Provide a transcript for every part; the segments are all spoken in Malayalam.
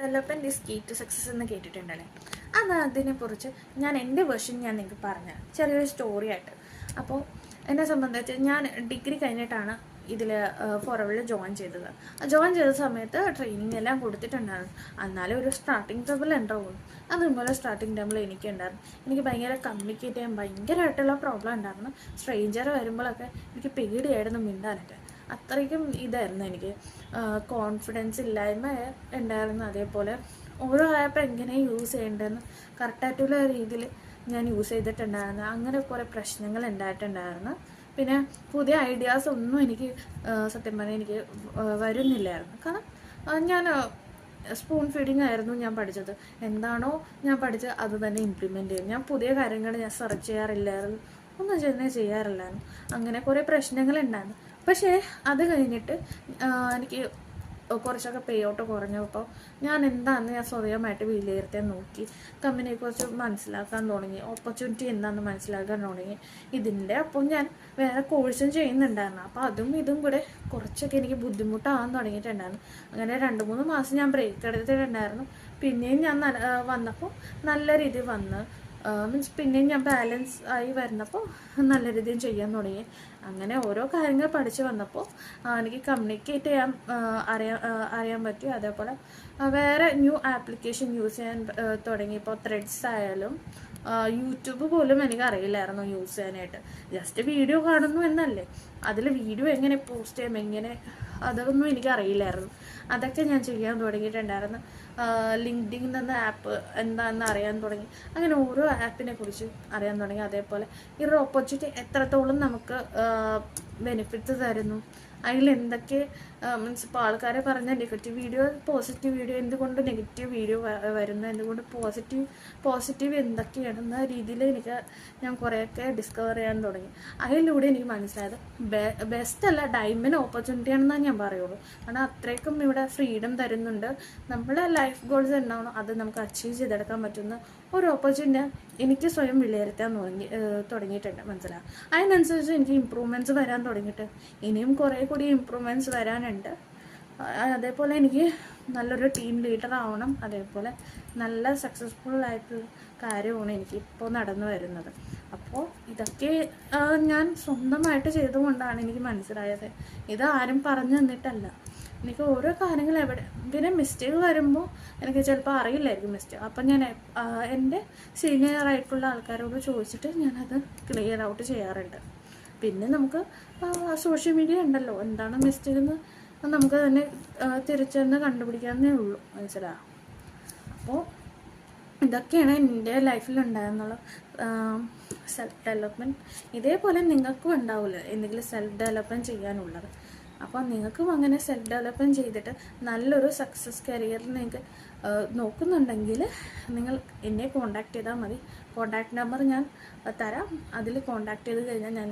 Development is key to success എന്ന് കേട്ടിട്ടുണ്ടല്ലേ. അതിനെക്കുറിച്ച് ഞാൻ എൻ്റെ വേർഷൻ നിങ്ങൾക്ക് പറഞ്ഞു ചെറിയൊരു സ്റ്റോറി ആയിട്ട്. അപ്പോൾ എന്നെ സംബന്ധിച്ച് ഞാൻ ഡിഗ്രി കഴിഞ്ഞിട്ടാണ് ഇതിൽ ഫോറവറിൽ ജോയിൻ ചെയ്തത്. ജോയിൻ ചെയ്ത സമയത്ത് ട്രെയിനിങ് എല്ലാം കൊടുത്തിട്ടുണ്ടായിരുന്നു. എന്നാലും ഒരു സ്റ്റാർട്ടിങ് ട്രബിൾ ഉണ്ടാവും. അതുപോലെ സ്റ്റാർട്ടിങ് ട്രബിൾ എനിക്കുണ്ടായിരുന്നു. എനിക്ക് ഭയങ്കര കമ്മ്യൂണിക്കേറ്റ് ചെയ്യാൻ ഭയങ്കരമായിട്ടുള്ള പ്രോബ്ലം ഉണ്ടായിരുന്നു. സ്ട്രേഞ്ചർ വരുമ്പോഴൊക്കെ എനിക്ക് പേടിയായിരുന്നു മിണ്ടാനൊക്കെ. അത്രയ്ക്കും ഇതായിരുന്നു എനിക്ക്. കോൺഫിഡൻസ് ഇല്ലായ്മ ഉണ്ടായിരുന്നു. അതേപോലെ ഓരോ ആപ്പ് എങ്ങനെ യൂസ് ചെയ്യേണ്ടതെന്ന് കറക്റ്റായിട്ടുള്ള രീതിയിൽ ഞാൻ യൂസ് ചെയ്തിട്ടുണ്ടായിരുന്നു. അങ്ങനെ കുറേ പ്രശ്നങ്ങൾ ഉണ്ടായിട്ടുണ്ടായിരുന്നു. പിന്നെ പുതിയ ഐഡിയാസ് ഒന്നും എനിക്ക് സത്യം പറഞ്ഞാൽ എനിക്ക് വരുന്നില്ലായിരുന്നു. കാരണം ഞാൻ സ്പൂൺ ഫീഡിങ് ആയിരുന്നു ഞാൻ പഠിച്ചത്. എന്താണോ ഞാൻ പഠിച്ചത് അത് തന്നെ ഇംപ്ലിമെൻറ്റ് ചെയ്യും. ഞാൻ പുതിയ കാര്യങ്ങൾ ഞാൻ സെർച്ച് ചെയ്യാറില്ലായിരുന്നു, ഒന്നും ചെയ്യാറില്ലായിരുന്നു. അങ്ങനെ കുറേ പ്രശ്നങ്ങളുണ്ടായിരുന്നു. പക്ഷേ അത് കഴിഞ്ഞിട്ട് എനിക്ക് കുറച്ചൊക്കെ പേ ഔട്ട് കുറഞ്ഞപ്പോൾ ഞാൻ എന്താണെന്ന് ഞാൻ സ്വയമായിട്ട് വിലയിരുത്താൻ നോക്കി. കമ്പനിയെക്കുറിച്ച് മനസ്സിലാക്കാൻ തുടങ്ങി. ഓപ്പർച്യൂണിറ്റി എന്താണെന്ന് മനസ്സിലാക്കാൻ തുടങ്ങി. ഇതിൻ്റെ അപ്പം ഞാൻ വേറെ കോഴ്സും ചെയ്യുന്നുണ്ടായിരുന്നു. അപ്പോൾ അതും ഇതും കൂടെ കുറച്ചൊക്കെ എനിക്ക് ബുദ്ധിമുട്ടാകാൻ തുടങ്ങിയിട്ടുണ്ടായിരുന്നു. അങ്ങനെ 2-3 മാസം ഞാൻ ബ്രേക്ക് എടുത്തിട്ടുണ്ടായിരുന്നു. പിന്നെയും ഞാൻ വന്നപ്പോൾ നല്ല രീതിയിൽ വന്ന് മീൻസ് പിന്നെയും ഞാൻ ബാലൻസ് ആയി വരുന്നപ്പോൾ നല്ല രീതിയിൽ ചെയ്യാൻ തുടങ്ങി. അങ്ങനെ ഓരോ കാര്യങ്ങൾ പഠിച്ച് വന്നപ്പോൾ എനിക്ക് കമ്മ്യൂണിക്കേറ്റ് ചെയ്യാൻ അറിയാൻ പറ്റി. അതേപോലെ വേറെ ന്യൂ ആപ്ലിക്കേഷൻ യൂസ് ചെയ്യാൻ തുടങ്ങി. ഇപ്പോൾ ത്രെഡ്സ് ആയാലും യൂട്യൂബ് പോലും എനിക്ക് അറിയില്ലായിരുന്നു യൂസ് ചെയ്യാനായിട്ട്. ജസ്റ്റ് വീഡിയോ കാണുന്നു എന്നല്ലേ, അതിൽ വീഡിയോ എങ്ങനെ പോസ്റ്റ് ചെയ്യാം എങ്ങനെ അതൊന്നും എനിക്ക് അറിയില്ലായിരുന്നു. അതൊക്കെ ഞാൻ ചെയ്യാൻ തുടങ്ങിയിട്ടുണ്ടായിരുന്നു. ലിങ്ക്ഡിൻ എന്ന ആപ്പ് എന്താണെന്ന് അറിയാൻ തുടങ്ങി. അങ്ങനെ ഓരോ ആപ്പിനെ കുറിച്ച് അറിയാൻ തുടങ്ങി. അതേപോലെ ഈ ഒരു ഓപ്പർച്യൂണിറ്റി എത്രത്തോളം നമുക്ക് ബെനിഫിറ്റ്സ് തരുന്നു, അതിൽ എന്തൊക്കെ മീൻസ് ഇപ്പോൾ ആൾക്കാരെ പറഞ്ഞ നെഗറ്റീവ് വീഡിയോ പോസിറ്റീവ് വീഡിയോ, എന്തുകൊണ്ട് നെഗറ്റീവ് വീഡിയോ വരുന്നു, എന്തുകൊണ്ട് പോസിറ്റീവ് എന്തൊക്കെയാണെന്ന രീതിയിൽ ഞാൻ കുറേയൊക്കെ ഡിസ്കവർ ചെയ്യാൻ തുടങ്ങി. അതിലൂടെ എനിക്ക് മനസ്സിലായത് ബെസ്റ്റ് അല്ല, ഡയമണ്ട് ഓപ്പർച്യൂണിറ്റി ആണെന്നാണ് ഞാൻ പറയുള്ളൂ. കാരണം അത്രയ്ക്കും ഇവിടെ ഫ്രീഡം തരുന്നുണ്ട്. നമ്മുടെ ലൈഫ് ഗോൾസ് എന്താണോ അത് നമുക്ക് അച്ചീവ് ചെയ്തെടുക്കാൻ പറ്റുന്ന ഒരു ഓപ്പർച്യൂണിറ്റി എനിക്ക് സ്വയം വിലയിരുത്താൻ തുടങ്ങിയിട്ടുണ്ട്. മനസ്സിലാവും. അതിനനുസരിച്ച് എനിക്ക് ഇമ്പ്രൂവ്മെൻറ്റ്സ് വരാൻ തുടങ്ങിയിട്ട് ഇനിയും കുറേ കൂടി ഇമ്പ്രൂവ്മെൻറ്റ്സ് വരാനുണ്ട്. അതേപോലെ എനിക്ക് നല്ലൊരു ടീം ലീഡർ ആവണം. അതേപോലെ നല്ല സക്സസ്ഫുൾ ആയിട്ടുള്ള കാര്യമാണ് എനിക്കിപ്പോൾ നടന്നു വരുന്നത്. അപ്പോൾ ഇതൊക്കെ ഞാൻ സ്വന്തമായിട്ട് ചെയ്തുകൊണ്ടാണ് എനിക്ക് മനസ്സിലായത്. ഇത് ആരും പറഞ്ഞു തന്നിട്ടല്ല. എനിക്ക് ഓരോ കാര്യങ്ങൾ പിന്നെ മിസ്റ്റേക്ക് വരുമ്പോൾ എനിക്ക് ചിലപ്പോൾ അറിയില്ലായിരിക്കും മിസ്റ്റേക്ക്. അപ്പം ഞാൻ എൻ്റെ സീനിയറായിട്ടുള്ള ആൾക്കാരോട് ചോദിച്ചിട്ട് ഞാനത് ക്ലിയർ ഔട്ട് ചെയ്യാറുണ്ട്. പിന്നെ നമുക്ക് സോഷ്യൽ മീഡിയ ഉണ്ടല്ലോ, എന്താണ് മിസ്റ്റേക്ക് എന്ന് നമുക്ക് തന്നെ തിരിച്ചെന്ന് കണ്ടുപിടിക്കാവുന്നേ ഉള്ളൂ. മനസ്സിലാവും. അപ്പോൾ ഇതൊക്കെയാണ് എൻ്റെ ലൈഫിലുണ്ടായിരുന്നുള്ള സെൽഫ് ഡെവലപ്മെൻറ്റ്. ഇതേപോലെ നിങ്ങൾക്കും ഉണ്ടാവില്ല എന്തെങ്കിലും സെൽഫ് ഡെവലപ്മെൻറ്റ് ചെയ്യാനുള്ളത്. അപ്പോൾ നിങ്ങൾക്കും അങ്ങനെ സെൽഫ് ഡെവലപ്മെൻറ്റ് ചെയ്തിട്ട് നല്ലൊരു സക്സസ് കരിയർ നിങ്ങൾക്ക് നോക്കുന്നുണ്ടെങ്കിൽ നിങ്ങൾ എന്നെ കോൺടാക്റ്റ് ചെയ്താൽ മതി. കോൺടാക്റ്റ് നമ്പർ ഞാൻ തരാം. അതിൽ കോൺടാക്റ്റ് ചെയ്ത് കഴിഞ്ഞാൽ ഞാൻ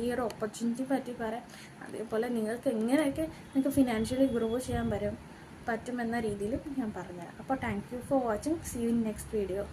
ഈ ഒരു ഓപ്പർച്യൂണിറ്റി പറ്റി പറയാം. അതേപോലെ നിങ്ങൾക്ക് എങ്ങനെയൊക്കെ നിങ്ങൾക്ക് ഫിനാൻഷ്യലി ഗ്രോ ചെയ്യാൻ പറ്റുമെന്ന രീതിയിലും ഞാൻ പറഞ്ഞുതരാം. അപ്പോൾ thank you for watching. See you in next video.